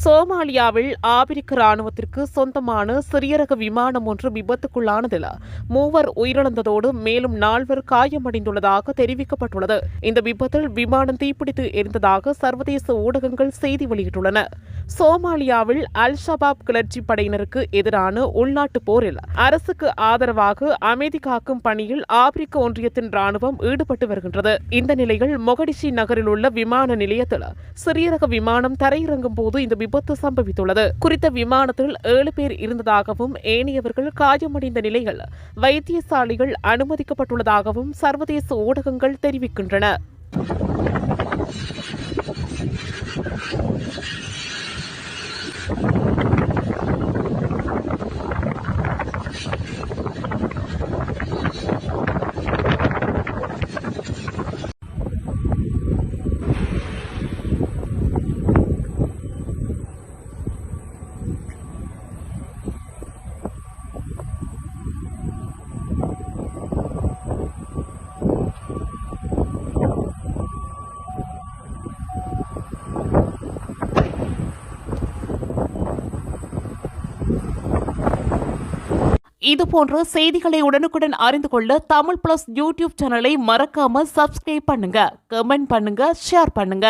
சோமாலியாவில் ஆபிரிக்க ராணுவத்திற்கு சொந்தமான சிறிய ரக விமானம் ஒன்று விபத்துக்குள்ளானதில் 3 உயிரிழந்ததோடு மேலும் 4 காயமடைந்துள்ளதாக தெரிவிக்கப்பட்டுள்ளது. இந்த விபத்தில் விமானம் தீப்பிடித்து எரிந்ததாக சர்வதேச ஊடகங்கள் செய்தி வெளியிட்டுள்ளன. சோமாலியாவில் அல் ஷபாப் கிளர்ச்சி படையினருக்கு எதிரான உள்நாட்டு போரில் அரசுக்கு ஆதரவாக அமைதி காக்கும் பணியில் ஆப்பிரிக்க ஒன்றியத்தின் ராணுவம் ஈடுபட்டு வருகின்றது. இந்த நிலையில் மொகடிஷி நகரில் உள்ள விமான நிலையத்தில் சிறிய ரக விமானம் தரையிறங்கும் போது இந்த விபத்து சம்பவித்துள்ளது. குறித்த விமானத்தில் 7 பேர் இருந்ததாகவும் ஏனையவர்கள் காயமடைந்த நிலையில் வைத்தியசாலைகள் அனுமதிக்கப்பட்டுள்ளதாகவும் சர்வதேச ஊடகங்கள் தெரிவிக்கின்றன. இதுபோன்ற செய்திகளை உடனுக்குடன் அறிந்து கொள்ள தமிழ் பிளஸ் யூடியூப் சேனலை மறக்காம சப்ஸ்கிரைப் பண்ணுங்க, கமெண்ட் பண்ணுங்க, ஷேர் பண்ணுங்க.